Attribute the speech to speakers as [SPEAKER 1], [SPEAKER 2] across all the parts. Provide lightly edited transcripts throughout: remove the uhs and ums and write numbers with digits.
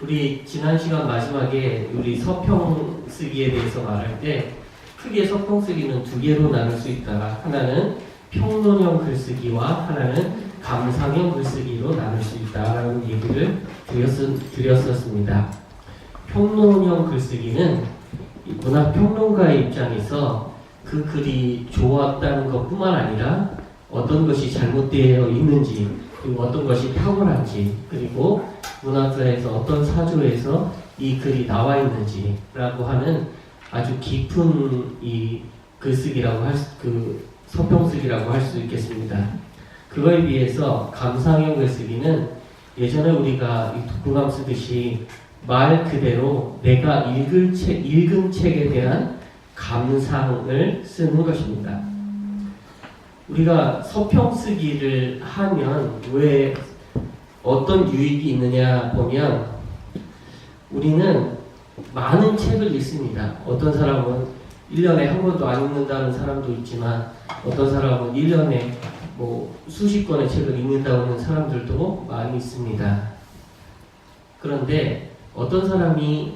[SPEAKER 1] 우리 지난 시간 마지막에 우리 서평 쓰기에 대해서 말할 때 크게 서평 쓰기는 두 개로 나눌 수 있다. 하나는 평론형 글쓰기와 하나는 감상형 글쓰기로 나눌 수 있다라는 얘기를 드렸었습니다. 평론형 글쓰기는 문학평론가의 입장에서 그 글이 좋았다는 것뿐만 아니라 어떤 것이 잘못되어 있는지, 그리고 어떤 것이 탁월한지, 그리고 문학사에서 어떤 사조에서 이 글이 나와 있는지라고 하는 아주 깊은 이 글쓰기라고 서평쓰기라고 할 수 있겠습니다. 그거에 비해서 감상형 글쓰기는 예전에 우리가 이 독후감 쓰듯이 말 그대로 내가 읽은 책에 대한 감상을 쓰는 것입니다. 우리가 서평쓰기를 하면 왜 어떤 유익이 있느냐 보면 우리는 많은 책을 읽습니다. 어떤 사람은 1년에 한 번도 안 읽는다는 사람도 있지만 어떤 사람은 1년에 수십 권의 책을 읽는다고 하는 사람들도 많이 있습니다. 그런데 어떤 사람이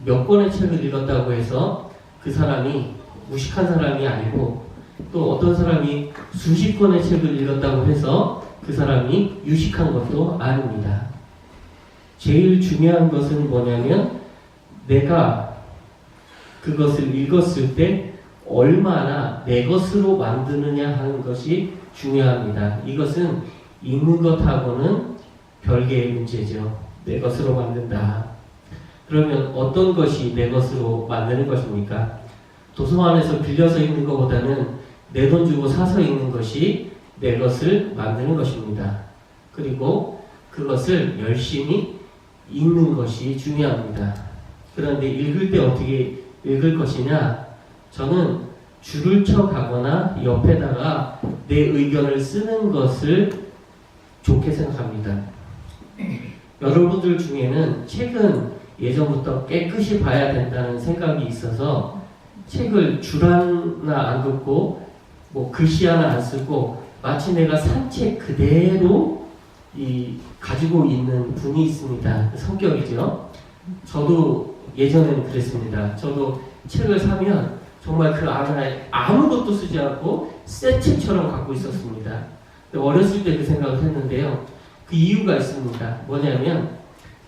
[SPEAKER 1] 몇 권의 책을 읽었다고 해서 그 사람이 무식한 사람이 아니고 또 어떤 사람이 수십 권의 책을 읽었다고 해서 그 사람이 유식한 것도 아닙니다. 제일 중요한 것은 뭐냐면 내가 그것을 읽었을 때 얼마나 내 것으로 만드느냐 하는 것이 중요합니다. 이것은 읽는 것하고는 별개의 문제죠. 내 것으로 만든다. 그러면 어떤 것이 내 것으로 만드는 것입니까? 도서관에서 빌려서 읽는 것보다는 내 돈 주고 사서 읽는 것이 내 것을 만드는 것입니다. 그리고 그것을 열심히 읽는 것이 중요합니다. 그런데 읽을 때 어떻게 읽을 것이냐? 저는 줄을 쳐 가거나 옆에다가 내 의견을 쓰는 것을 좋게 생각합니다. 여러분들 중에는 책은 예전부터 깨끗이 봐야 된다는 생각이 있어서 책을 줄 하나 안 긋고 글씨 하나 안 쓰고 마치 내가 산 책 그대로 가지고 있는 분이 있습니다. 성격이죠. 저도 예전에는 그랬습니다. 저도 책을 사면 정말 그 안에 아무것도 쓰지 않고 새 책처럼 갖고 있었습니다. 어렸을 때 그 생각을 했는데요. 그 이유가 있습니다. 뭐냐면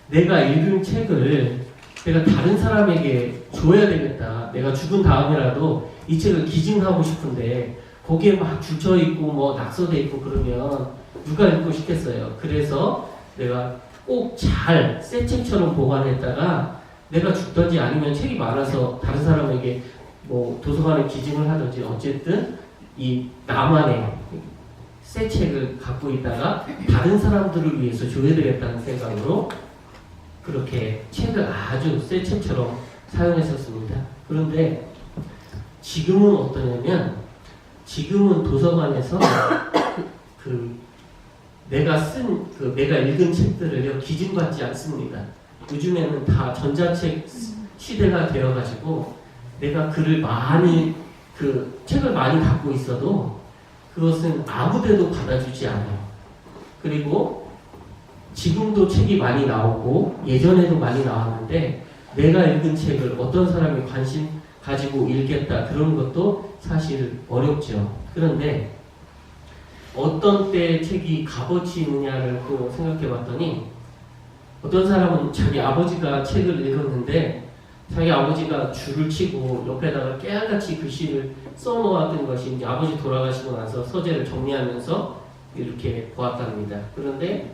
[SPEAKER 1] 내가 읽은 책을 내가 다른 사람에게 줘야 되겠다. 내가 죽은 다음에라도 이 책을 기증하고 싶은데 거기에 막 줄쳐 있고 낙서돼 있고 그러면 누가 읽고 싶겠어요. 그래서 내가 꼭 잘 새 책처럼 보관했다가 내가 죽든지 아니면 책이 많아서 다른 사람에게 도서관에 기증을 하든지 어쨌든 이 나만의 새 책을 갖고 있다가 다른 사람들을 위해서 줘야 되겠다는 생각으로 그렇게 책을 아주 새 책처럼 사용했었습니다. 그런데 지금은 어떠냐면 지금은 도서관에서 내가 읽은 책들을요 기증받지 않습니다. 요즘에는 다 전자책 시대가 되어가지고 내가 글을 책을 많이 갖고 있어도 그것은 아무데도 받아주지 않아요. 그리고 지금도 책이 많이 나오고 예전에도 많이 나왔는데 내가 읽은 책을 어떤 사람이 관심 가지고 읽겠다 그런 것도 사실 어렵죠. 그런데 어떤 때 책이 값어치 있느냐를 또 생각해 봤더니 어떤 사람은 자기 아버지가 책을 읽었는데 자기 아버지가 줄을 치고 옆에다가 깨알같이 글씨를 써놓았던 것이 이제 아버지 돌아가시고 나서 서재를 정리하면서 이렇게 보았답니다. 그런데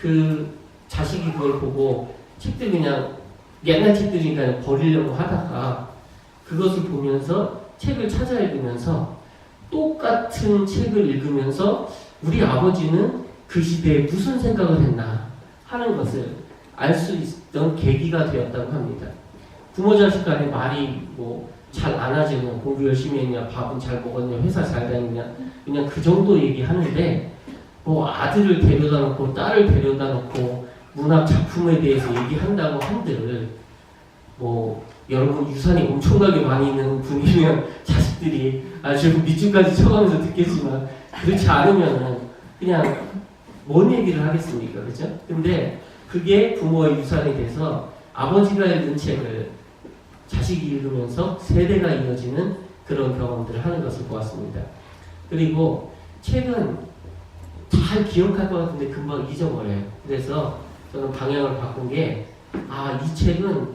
[SPEAKER 1] 그 자식이 그걸 보고 책들 그냥 옛날 책들이니까 버리려고 하다가 그것을 보면서 책을 찾아 읽으면서 똑같은 책을 읽으면서 우리 아버지는 그 시대에 무슨 생각을 했나 하는 것을 알 수 있던 계기가 되었다고 합니다. 부모 자식 간에 말이 잘 안 하지 공부 열심히 했냐, 밥은 잘 먹었냐, 회사 잘 다녔냐 그냥 그 정도 얘기하는데 아들을 데려다 놓고 딸을 데려다 놓고 문학 작품에 대해서 얘기한다고 한들 여러분 유산이 엄청나게 많이 있는 분이면 자식들이 아주 밑줄까지 쳐가면서 듣겠지만 그렇지 않으면은 그냥 뭔 얘기를 하겠습니까? 그죠? 근데 그게 부모의 유산이 돼서 아버지가 읽은 책을 자식이 읽으면서 세대가 이어지는 그런 경험들을 하는 것을 보았습니다. 그리고 책은 잘 기억할 것 같은데 금방 잊어버려요. 그래서 저는 방향을 바꾼 게, 이 책은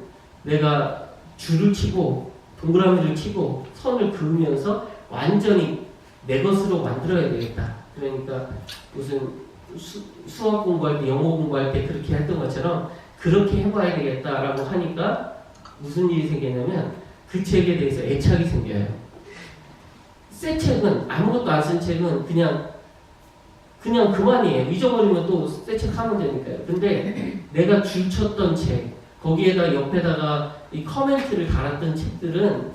[SPEAKER 1] 내가 줄을 치고 동그라미를 치고 선을 그으면서 완전히 내 것으로 만들어야 되겠다. 그러니까 무슨 수학 공부할 때, 영어 공부할 때 그렇게 했던 것처럼 그렇게 해봐야 되겠다라고 하니까 무슨 일이 생기냐면 그 책에 대해서 애착이 생겨요. 새 책은, 아무것도 안 쓴 책은 그냥 그만이에요. 잊어버리면 또 새 책 하면 되니까요. 근데 내가 줄 쳤던 책, 거기에다 옆에다가 이 커멘트를 달았던 책들은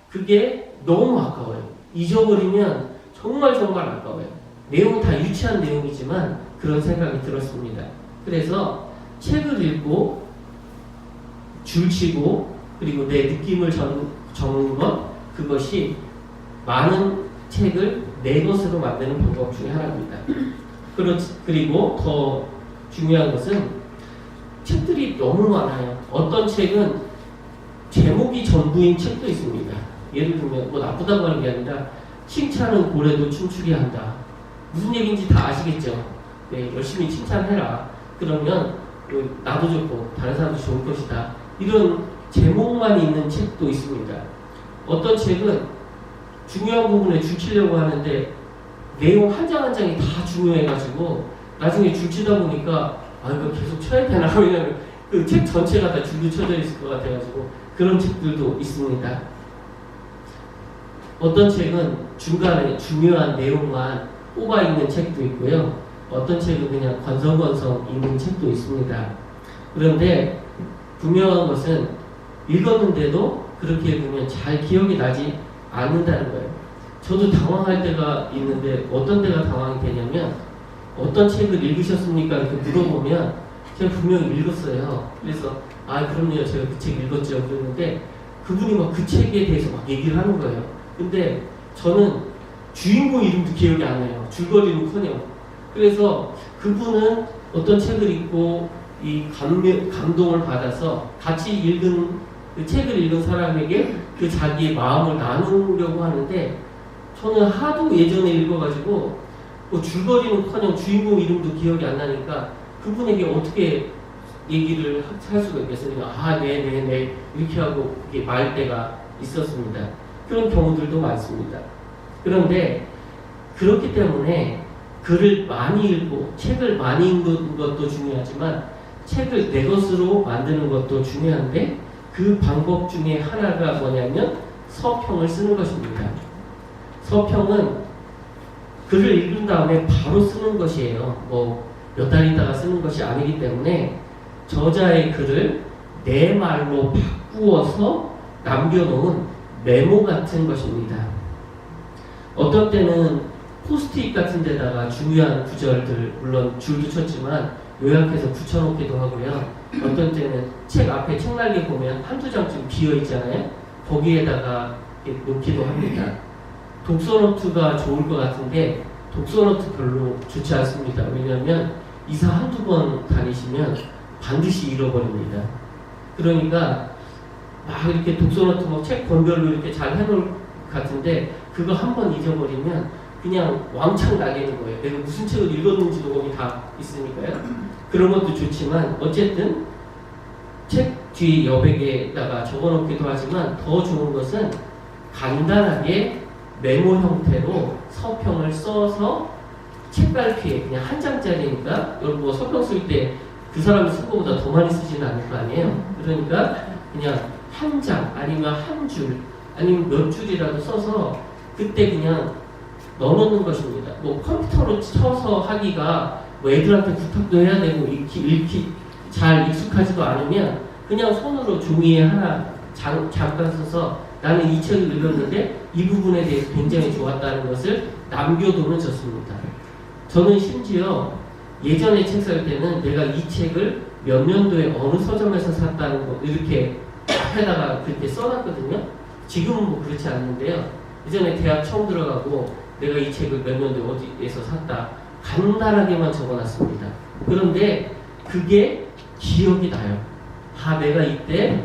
[SPEAKER 1] 그게 너무 아까워요. 잊어버리면 정말 아까워요. 내용은 다 유치한 내용이지만 그런 생각이 들었습니다. 그래서 책을 읽고 줄치고 그리고 내 느낌을 적는 것, 그것이 많은 책을 내 것으로 만드는 방법 중에 하나입니다. 그리고 더 중요한 것은 책들이 너무 많아요. 어떤 책은 제목이 전부인 책도 있습니다. 예를 들면 뭐 나쁘다고 하는 게 아니라 칭찬은 고래도 춤추게 한다. 무슨 얘기인지 다 아시겠죠? 네, 열심히 칭찬해라. 그러면 나도 좋고 다른 사람도 좋을 것이다. 이런 제목만 있는 책도 있습니다. 어떤 책은 중요한 부분에 줄치려고 하는데 내용 한 장 한 장이 다 중요해가지고 나중에 줄치다 보니까 이거 계속 쳐야 되나? 왜냐면 그 책 전체가 다 줄도 쳐져 있을 것 같아가지고 그런 책들도 있습니다. 어떤 책은 중간에 중요한 내용만 뽑아 있는 책도 있고요. 어떤 책은 그냥 건성건성 읽는 책도 있습니다. 그런데 분명한 것은 읽었는데도 그렇게 읽으면 잘 기억이 나지 않는다는 거예요. 저도 당황할 때가 있는데 어떤 때가 당황이 되냐면 어떤 책을 읽으셨습니까? 이렇게 물어보면 제가 분명히 읽었어요. 그래서 그럼요, 제가 그 책 읽었죠. 그랬는데 그분이 막 그 책에 대해서 막 얘기를 하는 거예요. 근데 저는 주인공 이름도 기억이 안 나요. 줄거리는커녕. 그래서 그분은 어떤 책을 읽고 이 감동을 받아서 같이 읽은 그 책을 읽은 사람에게 그 자기의 마음을 나누려고 하는데 저는 하도 예전에 읽어가지고 뭐 줄거리는커녕 주인공 이름도 기억이 안 나니까 그분에게 어떻게 얘기를 할 수가 있겠어요? 네네네 이렇게 하고 이렇게 말 때가 있었습니다. 그런 경우들도 많습니다. 그런데 그렇기 때문에 글을 많이 읽고 책을 많이 읽는 것도 중요하지만 책을 내 것으로 만드는 것도 중요한데 그 방법 중에 하나가 뭐냐면 서평을 쓰는 것입니다. 서평은 글을 읽은 다음에 바로 쓰는 것이에요. 뭐 몇 달 있다가 쓰는 것이 아니기 때문에 저자의 글을 내 말로 바꾸어서 남겨놓은 메모 같은 것입니다. 어떤 때는 포스트잇 같은 데다가 중요한 구절들, 물론 줄도 쳤지만 요약해서 붙여놓기도 하고요. 어떤 때는 책 앞에 책날개 보면 한두 장쯤 비어 있잖아요. 거기에다가 놓기도 합니다. 독서노트가 좋을 것 같은데 독서노트 별로 좋지 않습니다. 왜냐하면 이사 한두 번 다니시면 반드시 잃어버립니다. 그러니까 막 이렇게 독서노트 뭐 책 권별로 이렇게 잘 해놓을 것 같은데 그거 한 번 잊어버리면 그냥 왕창 나게는 거예요. 내가 무슨 책을 읽었는지도 거기 다 있으니까요. 그런 것도 좋지만 어쨌든 책 뒤 여백에다가 적어놓기도 하지만 더 좋은 것은 간단하게 메모 형태로 서평을 써서 책갈피에 그냥 한 장짜리니까 여러분 뭐 서평 쓸 때 그 사람이 쓴 것보다 더 많이 쓰지는 않을 거 아니에요. 그러니까 그냥 한 장 아니면 한 줄 아니면 몇 줄이라도 써서 그때 그냥 넣어놓는 것입니다. 뭐 컴퓨터로 쳐서 하기가 뭐 애들한테 부탁도 해야 되고 읽기 잘 익숙하지도 않으면 그냥 손으로 종이에 하나 잠깐 써서 나는 이 책을 읽었는데 이 부분에 대해서 굉장히 좋았다는 것을 남겨두면 좋습니다. 저는 심지어 예전에 책 살 때는 내가 이 책을 몇 년도에 어느 서점에서 샀다는 거 이렇게 앞에다가 그렇게 써놨거든요. 지금은 뭐 그렇지 않는데요. 예전에 대학 처음 들어가고 내가 이 책을 몇 년도에 어디에서 샀다 간단하게만 적어놨습니다. 그런데 그게 기억이 나요. 내가 이때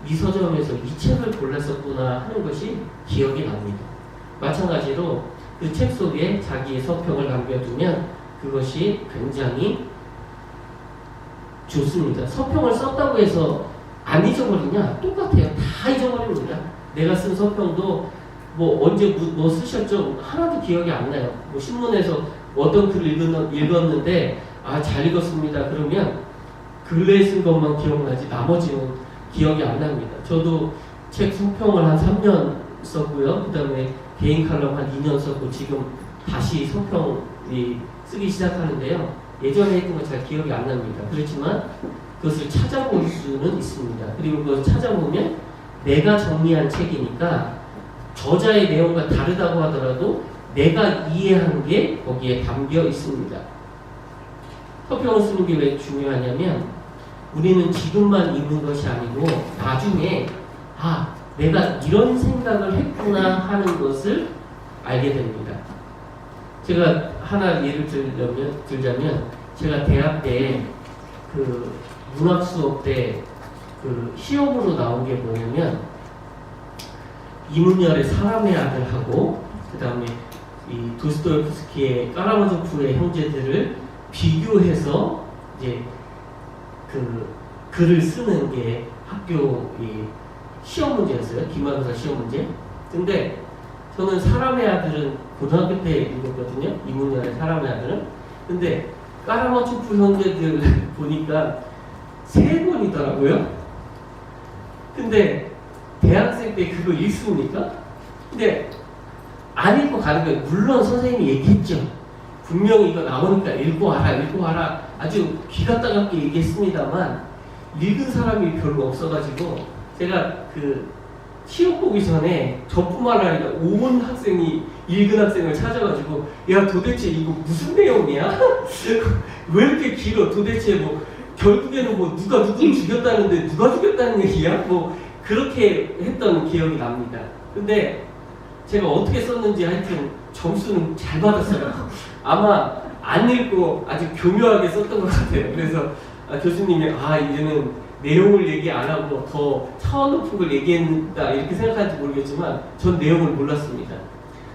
[SPEAKER 1] 이 서점에서 이 책을 골랐었구나 하는 것이 기억이 납니다. 마찬가지로 그 책 속에 자기의 서평을 남겨두면 그것이 굉장히 좋습니다. 서평을 썼다고 해서 안 잊어버리냐? 똑같아요. 다 잊어버립니다. 내가 쓴 서평도 뭐 언제 뭐 쓰셨죠? 하나도 기억이 안 나요. 뭐 신문에서 어떤 글을 읽었는데 잘 읽었습니다. 그러면 근래에 쓴 것만 기억나지 나머지는 기억이 안 납니다. 저도 책 서평을 한 3년 썼고요. 그 다음에 개인 칼럼 한 2년 썼고 지금 다시 서평이 쓰기 시작하는데요. 예전에 했던 거 잘 기억이 안 납니다. 그렇지만 그것을 찾아볼 수는 있습니다. 그리고 그걸 찾아보면 내가 정리한 책이니까 저자의 내용과 다르다고 하더라도 내가 이해한 게 거기에 담겨 있습니다. 서평을 쓰는 게 왜 중요하냐면 우리는 지금만 읽는 것이 아니고 나중에 내가 이런 생각을 했구나 하는 것을 알게 됩니다. 제가 하나 예를 들자면 제가 대학 때 그 문학 수업 때 그 시험으로 나온 게 뭐냐면 이문열의 사람의 아들하고 그 다음에 이 도스토옙스키의 까라마조프의 형제들을 비교해서 이제 그 글을 쓰는 게 학교 이 시험 문제였어요. 기말고사 시험 문제. 근데 저는 사람의 아들은 고등학교 때 읽었거든요. 이문열의 사람의 아들은. 근데 까라마초프 형제들 보니까 3권이더라고요. 근데 대학생 때 그거 읽습니까? 근데 안 읽고 가는 거예요. 물론 선생님이 얘기했죠. 분명히 이거 나오니까 읽고 와라 아주 귀가 따갑게 얘기했습니다만 읽은 사람이 별로 없어가지고 제가 그 시험 보기 전에 저뿐만 아니라 온 학생이 읽은 학생을 찾아가지고 야 도대체 이거 무슨 내용이야? 왜 이렇게 길어? 도대체 뭐 결국에는 뭐 누가 누구를 죽였다는데 누가 죽였다는 얘기야? 뭐 그렇게 했던 기억이 납니다. 근데 제가 어떻게 썼는지 하여튼 점수는 잘 받았어요. 아마 안 읽고 아주 교묘하게 썼던 것 같아요. 그래서 교수님이 이제는 내용을 얘기 안 하고 더 차원 높은 걸 얘기했다 이렇게 생각할지 모르겠지만 전 내용을 몰랐습니다.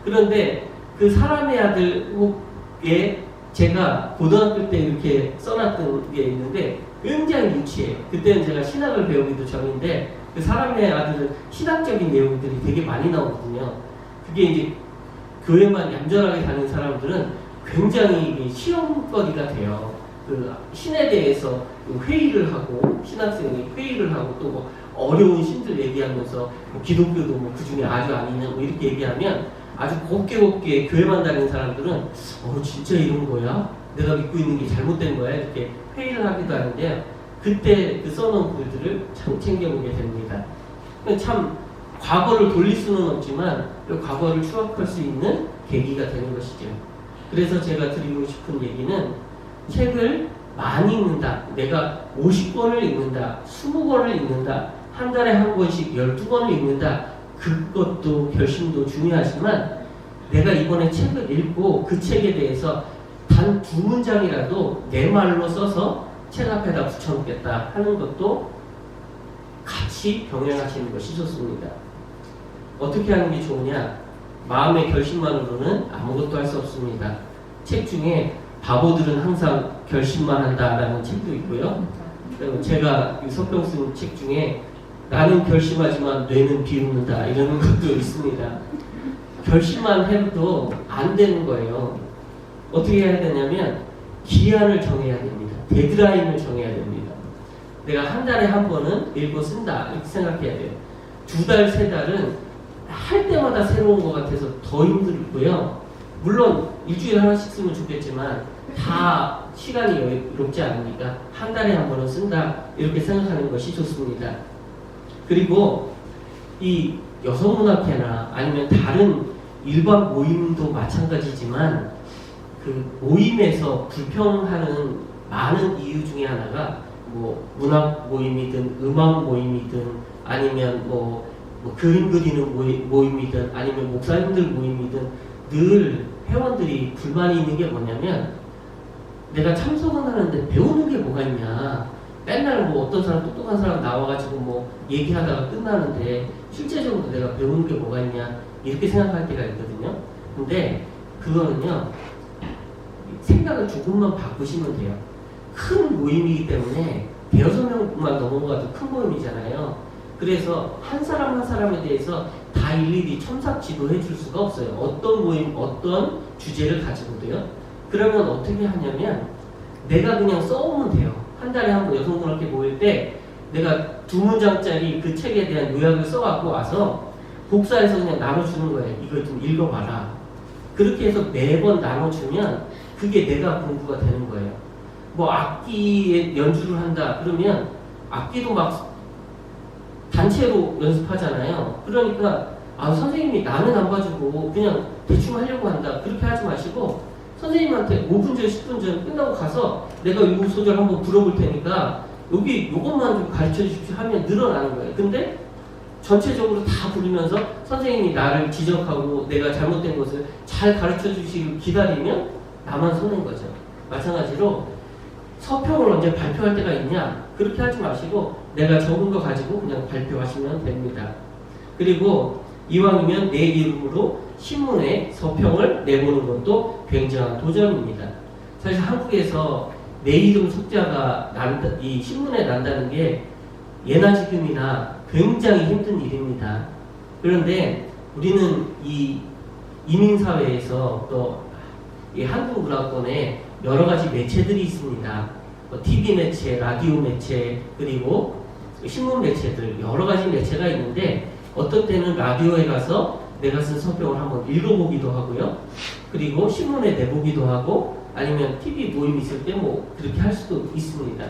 [SPEAKER 1] 그런데 그 사람의 아들에 제가 고등학교 때 이렇게 써놨던 게 있는데 굉장히 유치해요. 그때는 제가 신학을 배우기도 전인데 그 사람의 아들은 신학적인 내용들이 되게 많이 나오거든요. 그게 이제 교회만 얌전하게 다니는 사람들은 굉장히 시험거리가 돼요. 그 신에 대해서 회의를 하고 신학생이 회의를 하고 또 뭐 어려운 신들 얘기하면서 뭐 기독교도 뭐 그 중에 아주 아니냐 뭐 이렇게 얘기하면 아주 곱게 교회만 다니는 사람들은 진짜 이런 거야? 내가 믿고 있는 게 잘못된 거야? 이렇게 회의를 하기도 하는데 그때 그 써놓은 글들을 참 챙겨보게 됩니다. 참 과거를 돌릴 수는 없지만 그 과거를 추억할 수 있는 계기가 되는 것이죠. 그래서 제가 드리고 싶은 얘기는 책을 많이 읽는다. 내가 50권을 읽는다. 20권을 읽는다. 한 달에 한 권씩 12권을 읽는다. 그것도 결심도 중요하지만 내가 이번에 책을 읽고 그 책에 대해서 단 2문장이라도 내 말로 써서 책 앞에다 붙여놓겠다 하는 것도 같이 병행하시는 것이 좋습니다. 어떻게 하는 게 좋으냐? 마음의 결심만으로는 아무것도 할 수 없습니다. 책 중에 바보들은 항상 결심만 한다라는 책도 있고요. 제가 서평 쓴 책 중에 나는 결심하지만 뇌는 비웃는다 이러는 것도 있습니다. 결심만 해도 안 되는 거예요. 어떻게 해야 되냐면 기한을 정해야 됩니다. 데드라인을 정해야 됩니다. 내가 한 달에 한 번은 읽고 쓴다 이렇게 생각해야 돼요. 2달, 3달은 할 때마다 새로운 것 같아서 더 힘들고요. 물론 일주일에 하나씩 쓰면 좋겠지만 다 시간이 여유롭지 않으니까 한 달에 한 번은 쓴다 이렇게 생각하는 것이 좋습니다. 그리고 이 여성문학회나 아니면 다른 일반 모임도 마찬가지지만 그 모임에서 불평하는 많은 이유 중에 하나가 뭐 문학 모임이든 음악 모임이든 아니면 뭐 그림 그리는 모임이든 아니면 목사님들 모임이든 늘 회원들이 불만이 있는 게 뭐냐면 내가 참석은 하는데 배우는 게 뭐가 있냐, 맨날 뭐 어떤 사람 똑똑한 사람 나와가지고 뭐 얘기하다가 끝나는데 실제적으로 내가 배우는 게 뭐가 있냐 이렇게 생각할 때가 있거든요. 근데 그거는요 생각을 조금만 바꾸시면 돼요. 큰 모임이기 때문에 대여섯 명만 넘어가도 큰 모임이잖아요. 그래서 한 사람 한 사람에 대해서 다 일일이 첨삭지도해 줄 수가 없어요. 어떤 모임, 어떤 주제를 가지고도요. 그러면 어떻게 하냐면 내가 그냥 써오면 돼요. 한 달에 한 번 여성문학회 모일 때 내가 2문장짜리 그 책에 대한 요약을 써갖고 와서 복사해서 그냥 나눠주는 거예요. 이걸 좀 읽어봐라. 그렇게 해서 매번 나눠주면 그게 내가 공부가 되는 거예요. 뭐 악기에 연주를 한다 그러면 악기도 막 단체로 연습하잖아요. 그러니까 선생님이 나는 안 봐주고 그냥 대충 하려고 한다 그렇게 하지 마시고 선생님한테 5분 전 10분 전 끝나고 가서 내가 이 소절 한번 불어볼 테니까 여기 이것만 좀 가르쳐 주십시오 하면 늘어나는 거예요. 근데 전체적으로 다 부르면서 선생님이 나를 지적하고 내가 잘못된 것을 잘 가르쳐 주시길 기다리면 나만 손해인 거죠. 마찬가지로 서평을 언제 발표할 때가 있냐 그렇게 하지 마시고 내가 적은 거 가지고 그냥 발표하시면 됩니다. 그리고 이왕이면 내 이름으로 신문에 서평을 내보는 것도 굉장한 도전입니다. 사실 한국에서 내 이름 석자가 이 신문에 난다는 게 예나 지금이나 굉장히 힘든 일입니다. 그런데 우리는 이 이민사회에서 또 이 한국 문화권에 여러 가지 매체들이 있습니다. TV 매체, 라디오 매체, 그리고 신문 매체들 여러 가지 매체가 있는데 어떤 때는 라디오에 가서 내가 쓴 서평을 한번 읽어보기도 하고요. 그리고 신문에 내보기도 하고 아니면 TV 모임 있을 때 뭐 그렇게 할 수도 있습니다.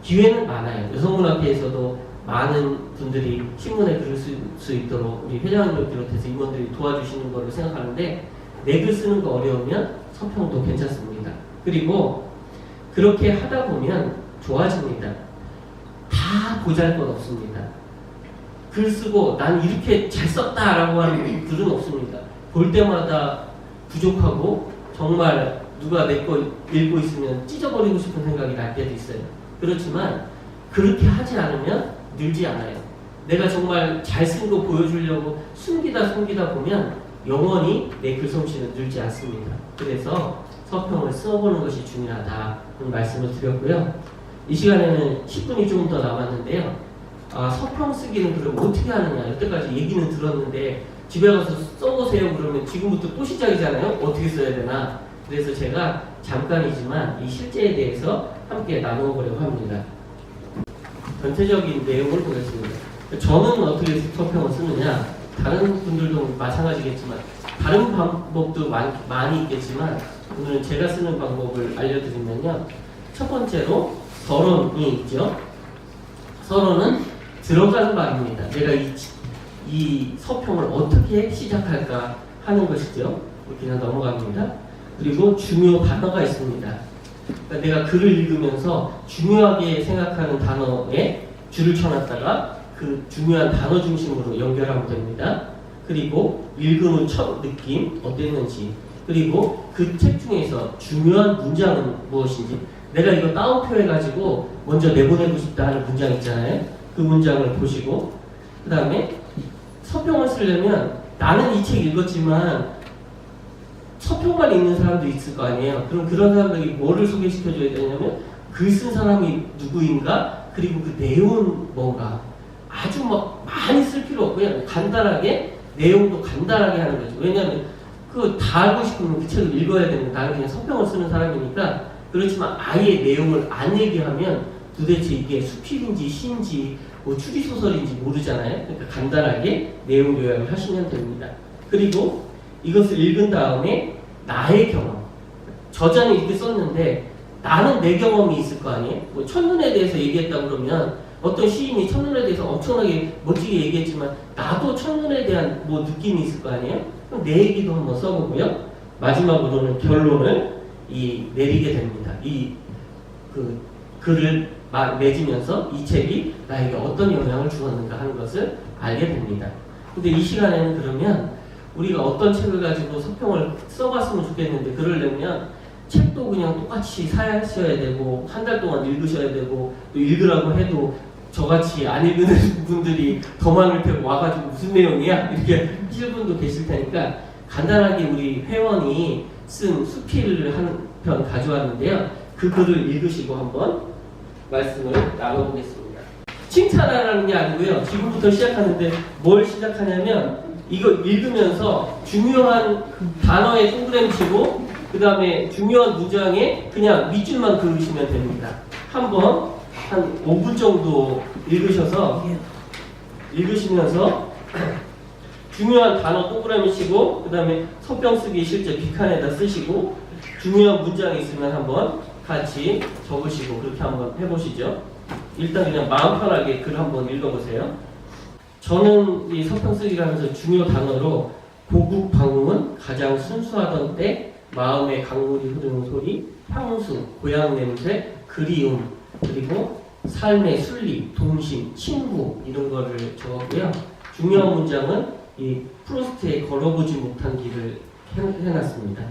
[SPEAKER 1] 기회는 많아요. 여성문학회에서도 많은 분들이 신문에 글을 쓸 수 있도록 우리 회장님을 비롯해서 임원들이 도와주시는 거를 생각하는데 내 글 쓰는 거 어려우면 서평도 괜찮습니다. 그리고 그렇게 하다 보면 좋아집니다. 다 보잘것 없습니다. 글 쓰고 난 이렇게 잘 썼다라고 하는 글은 없습니다. 볼 때마다 부족하고 정말 누가 내 거 읽고 있으면 찢어버리고 싶은 생각이 날 때도 있어요. 그렇지만 그렇게 하지 않으면 늘지 않아요. 내가 정말 잘 쓴 거 보여주려고 숨기다 보면 영원히 내 글솜씨는 늘지 않습니다. 그래서 서평을 써보는 것이 중요하다는 말씀을 드렸고요. 이 시간에는 10분이 조금 더 남았는데요. 서평 쓰기는 그럼 어떻게 하느냐 여태까지 얘기는 들었는데 집에 가서 써보세요 그러면 지금부터 또 시작이잖아요. 어떻게 써야 되나. 그래서 제가 잠깐이지만 이 실제에 대해서 함께 나누어보려고 합니다. 전체적인 내용을 보겠습니다. 저는 어떻게 서평을 쓰느냐 다른 분들도 마찬가지겠지만 다른 방법도 많이 있겠지만 오늘은 제가 쓰는 방법을 알려드리면요. 첫 번째로 서론이 있죠. 서론은 들어가는 말입니다. 내가 이 서평을 어떻게 시작할까 하는 것이죠. 그냥 넘어갑니다. 그리고 중요 단어가 있습니다. 그러니까 내가 글을 읽으면서 중요하게 생각하는 단어에 줄을 쳐놨다가 그 중요한 단어 중심으로 연결하면 됩니다. 그리고 읽은 후 첫 느낌 어땠는지 그리고 그 책 중에서 중요한 문장은 무엇인지 내가 이거 따옴표해가지고 먼저 내보내고 싶다 하는 문장 있잖아요. 그 문장을 보시고 그 다음에 서평을 쓰려면 나는 이 책 읽었지만 서평만 읽는 사람도 있을 거 아니에요. 그럼 그런 사람들이 뭐를 소개시켜줘야 되냐면 글 쓴 사람이 누구인가 그리고 그 내용은 뭔가 아주 막 많이 쓸 필요 없고요. 간단하게 내용도 간단하게 하는 거죠. 왜냐하면 그 다 알고 싶으면 그 책을 읽어야 되는데 나는 그냥 서평을 쓰는 사람이니까 그렇지만 아예 내용을 안 얘기하면 도대체 이게 수필인지 시인지 뭐 추리소설인지 모르잖아요. 그러니까 간단하게 내용 요약을 하시면 됩니다. 그리고 이것을 읽은 다음에 나의 경험 저자는 이렇게 썼는데 나는 내 경험이 있을 거 아니에요. 뭐 첫눈에 대해서 얘기했다 그러면 어떤 시인이 첫눈에 대해서 엄청나게 멋지게 얘기했지만 나도 첫눈에 대한 뭐 느낌이 있을 거 아니에요. 그럼 내 얘기도 한번 써보고요. 마지막으로는 결론을 내리게 됩니다. 그 글을 맺으면서 이 책이 나에게 어떤 영향을 주었는가 하는 것을 알게 됩니다. 근데 이 시간에는 그러면 우리가 어떤 책을 가지고 서평을 써봤으면 좋겠는데 그러려면 책도 그냥 똑같이 사셔야 되고 한 달 동안 읽으셔야 되고 또 읽으라고 해도 저같이 안 읽는 분들이 더 많을 테고 와가지고 무슨 내용이야? 이렇게 하실 분도 계실 테니까 간단하게 우리 회원이 쓴 수필을 한 편 가져왔는데요. 그 글을 읽으시고 한번 말씀을 나눠보겠습니다. 칭찬하라는 게 아니고요. 지금부터 시작하는데 뭘 시작하냐면 이거 읽으면서 중요한 단어에 동그라미 치고 그 다음에 중요한 문장에 그냥 밑줄만 그으시면 됩니다. 한번 한 5분 정도 읽으시면서 중요한 단어 동그라미 치고 그 다음에 손병 쓰기 실제 빅칸에다 쓰시고 중요한 문장이 있으면 한번 같이 적으시고 그렇게 한번 해보시죠. 일단 그냥 마음 편하게 글 한번 읽어보세요. 저는 이 서평 쓰기를 하면서 중요 단어로 고국 방문, 가장 순수하던 때, 마음의 강물이 흐르는 소리, 향수, 고향 냄새, 그리움, 그리고 삶의 순리, 동심, 친구 이런 거를 적었고요. 중요한 문장은 이 프로스트의 걸어보지 못한 길을 해놨습니다.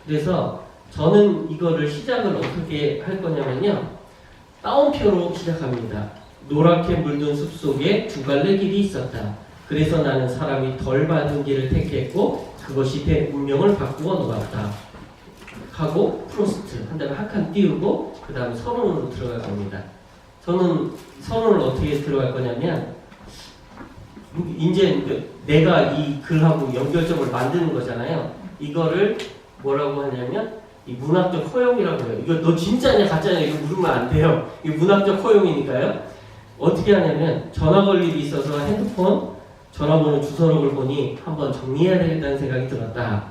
[SPEAKER 1] 그래서 저는 이거를 시작을 어떻게 할 거냐면요. 따옴표로 시작합니다. 노랗게 물든 숲속에 두 갈래 길이 있었다. 그래서 나는 사람이 덜 받은 길을 택했고 그것이 내 운명을 바꾸어 놓았다. 하고 프로스트 한 다음에 한 칸 띄우고 그 다음에 서론으로 들어갈 겁니다. 저는 서론을 어떻게 들어갈 거냐면 이제 내가 이 글하고 연결점을 만드는 거잖아요. 이거를 뭐라고 하냐면 이 문학적 허용이라고 해요. 이거 너 진짜냐 가짜냐 이거 물으면 안 돼요. 이거 문학적 허용이니까요. 어떻게 하냐면 전화 걸 일이 있어서 핸드폰 전화번호 주소록을 보니 한번 정리해야 되겠다는 생각이 들었다.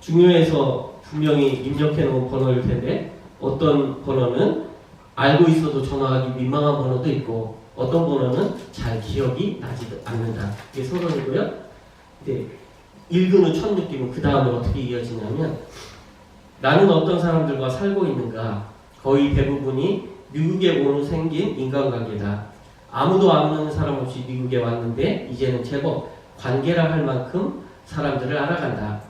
[SPEAKER 1] 중요해서 분명히 입력해 놓은 번호일 텐데 어떤 번호는 알고 있어도 전화하기 민망한 번호도 있고 어떤 번호는 잘 기억이 나지도 않는다. 이게 서론이고요. 근데 읽은 후 첫 느낌은 그 다음에 어떻게 이어지냐면 나는 어떤 사람들과 살고 있는가? 거의 대부분이 미국에 온 후 생긴 인간관계다. 아무도 아무런 사람 없이 미국에 왔는데 이제는 제법 관계라 할 만큼 사람들을 알아간다.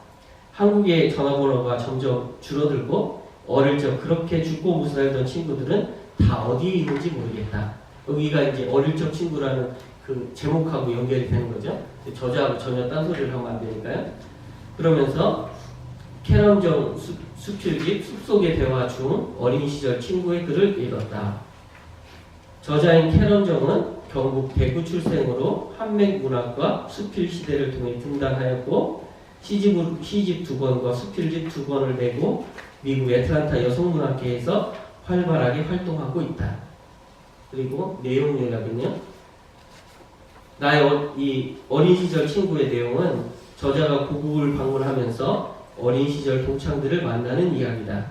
[SPEAKER 1] 한국의 전화번호가 점점 줄어들고 어릴 적 그렇게 죽고 무살던 친구들은 다 어디에 있는지 모르겠다. 여기가 이제 어릴 적 친구라는 그 제목하고 연결이 되는 거죠. 저자하고 전혀 딴소리를 하면 안 되니까요. 그러면서 캐런정 수필집 숲속의 대화 중 어린 시절 친구의 글을 읽었다. 저자인 캐런정은 경북 대구 출생으로 한맥문학과 수필 시대를 통해 등단하였고 시집 2권과 수필집 2권을 내고 미국 애틀란타 여성문학계에서 활발하게 활동하고 있다. 그리고 내용 요약은요. 나의 이 어린 시절 친구의 내용은 저자가 고국을 방문하면서 어린 시절 동창들을 만나는 이야기다.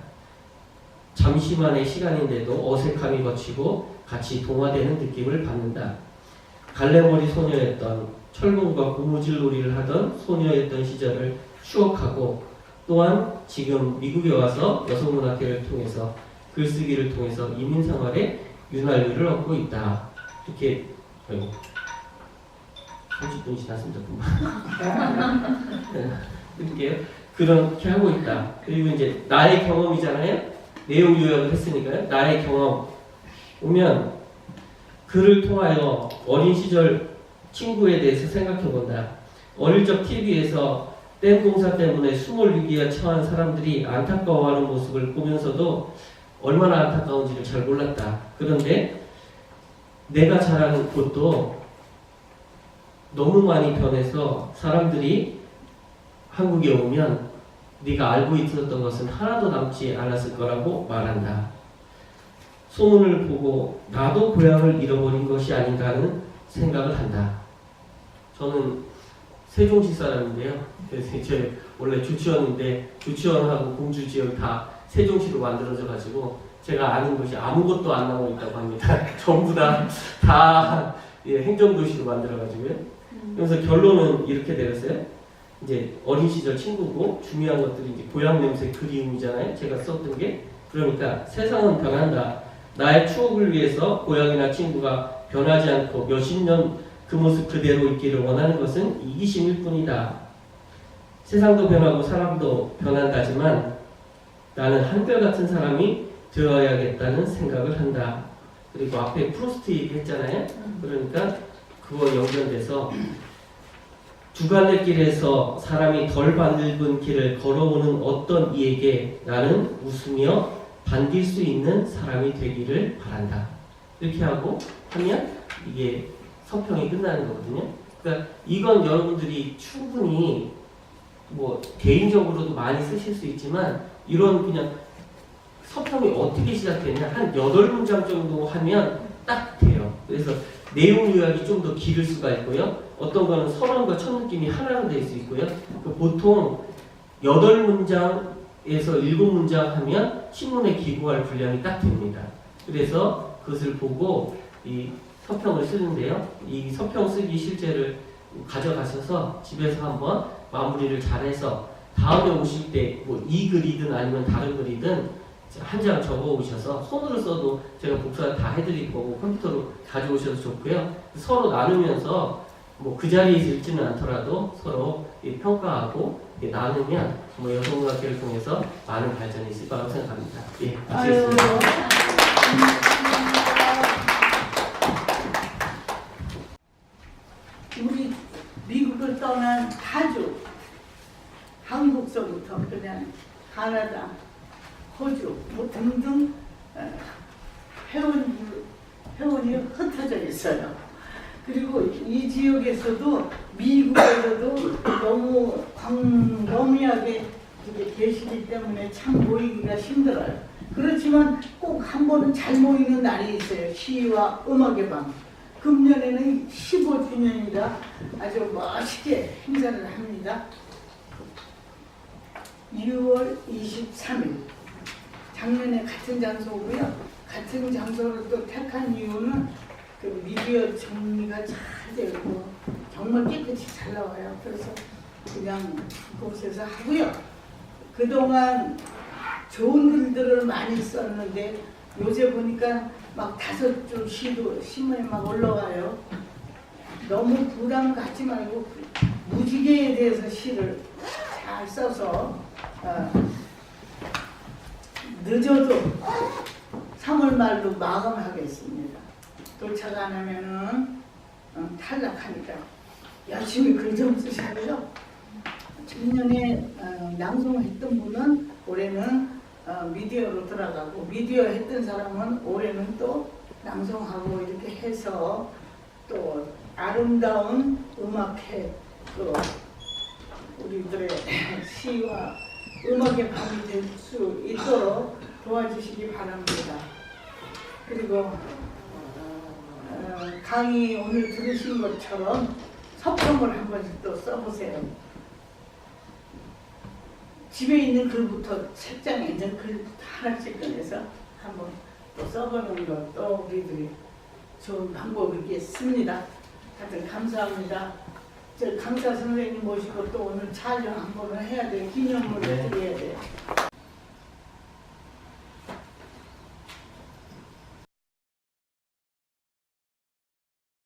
[SPEAKER 1] 잠시만의 시간인데도 어색함이 거치고 같이 동화되는 느낌을 받는다. 갈래머리 소녀였던 철봉과 고무줄놀이를 하던 소녀였던 시절을 추억하고 또한 지금 미국에 와서 여성문학회를 통해서 글쓰기를 통해서 이민생활에 윤활유를 얻고 있다. 이렇게 30분이 지났습니다. 이렇게 그렇게 하고 있다. 그리고 이제 나의 경험이잖아요. 내용 요약을 했으니까요. 나의 경험 오면 그를 통하여 어린 시절 친구에 대해서 생각해 본다. 어릴 적 TV에서 댐 공사 때문에 숨을 위기에 처한 사람들이 안타까워하는 모습을 보면서도 얼마나 안타까운지를 잘 몰랐다. 그런데 내가 자라는 곳도 너무 많이 변해서 사람들이 한국에 오면 네가 알고 있었던 것은 하나도 남지 않았을 거라고 말한다. 소문을 보고 나도 고향을 잃어버린 것이 아닌가 하는 생각을 한다. 저는 세종시 사람인데요. 그래서 제 원래 조치원인데 조치원하고 공주지역 다 세종시로 만들어져 가지고 제가 아는 것이 아무것도 안 남아 있다고 합니다. 전부 다 예, 행정도시로 만들어 가지고요. 그래서 결론은 이렇게 되었어요. 이제 어린 시절 친구고 중요한 것들이 이제 고향 냄새 그리움이잖아요. 제가 썼던 게. 그러니까 세상은 변한다. 나의 추억을 위해서 고향이나 친구가 변하지 않고 몇십 년 그 모습 그대로 있기를 원하는 것은 이기심일 뿐이다. 세상도 변하고 사람도 변한다지만 나는 한결같은 사람이 되어야겠다는 생각을 한다. 그리고 앞에 프로스트 얘기했잖아요. 그러니까 그거 연결돼서 두 갈래 길에서 사람이 덜 밟은 길을 걸어오는 어떤 이에게 나는 웃으며 반길 수 있는 사람이 되기를 바란다. 이렇게 하고 하면 이게 서평이 끝나는 거거든요. 그러니까 이건 여러분들이 충분히 뭐 개인적으로도 많이 쓰실 수 있지만 이런 그냥 서평이 어떻게 시작되냐 한 8문장 정도 하면 딱 돼요. 그래서 내용 요약이 좀 더 길을 수가 있고요. 어떤 거는 서론과 첫 느낌이 하나로 될 수 있고요. 보통 8문장에서 7문장 하면 신문에 기고할 분량이 딱 됩니다. 그래서 그것을 보고 이 서평을 쓰는데요. 이 서평 쓰기 실제를 가져가셔서 집에서 한번 마무리를 잘해서 다음에 오실 때 뭐 이 글이든 아니면 다른 글이든 한 장 적어 오셔서 손으로 써도 제가 복사 다 해드릴 거고 컴퓨터로 가져오셔도 좋고요. 서로 나누면서 뭐 그 자리에서 읽지는 않더라도 서로 평가하고 나누면 뭐 여성문학회를 통해서 많은 발전이 있을 거라고 생각합니다. 예, 마치겠습니다.
[SPEAKER 2] 우리 미국을 떠난 가족, 한국서부터 그냥 가나다, 호주 뭐 등등 회원이 흩어져 있어요. 그리고 이 지역에서도 미국에서도 너무 광범위하게 계시기 때문에 참 모이기가 힘들어요. 그렇지만 꼭 한 번은 잘 모이는 날이 있어요. 시와 음악의 밤. 금년에는 15주년이라 아주 멋있게 행사를 합니다. 6월 23일. 작년에 같은 장소고요. 같은 장소를 또 택한 이유는 그 미디어 정리가 잘 되고 정말 깨끗이 잘 나와요. 그래서 그냥 그곳에서 하고요. 그동안 좋은 글들을 많이 썼는데 요새 보니까 막 5줄 시도 신문에 막 올라와요. 너무 부담 갖지 말고 무지개에 대해서 시를 잘 써서 늦어도 3월 말로 마감하겠습니다. 도착 안 하면은 탈락하니까 열심히 글 좀 쓰시고요. 작년에 낭송했던 분은 올해는 미디어로 들어가고 미디어 했던 사람은 올해는 또 낭송하고 이렇게 해서 또 아름다운 음악회 또 우리들의 시와 음악의 밤이 될 수 있도록 도와주시기 바랍니다. 그리고 강의 오늘 들으신 것처럼 서평을 한 번씩 또 써보세요. 집에 있는 글부터 책장에 있는 글부터 하나씩 꺼내서 한번 또 써보는 것도 우리들이 좋은 방법이겠습니다. 하여튼 감사합니다. 저 강사 선생님 모시고 또 오늘 촬영 한 번을 해야 될 기념물을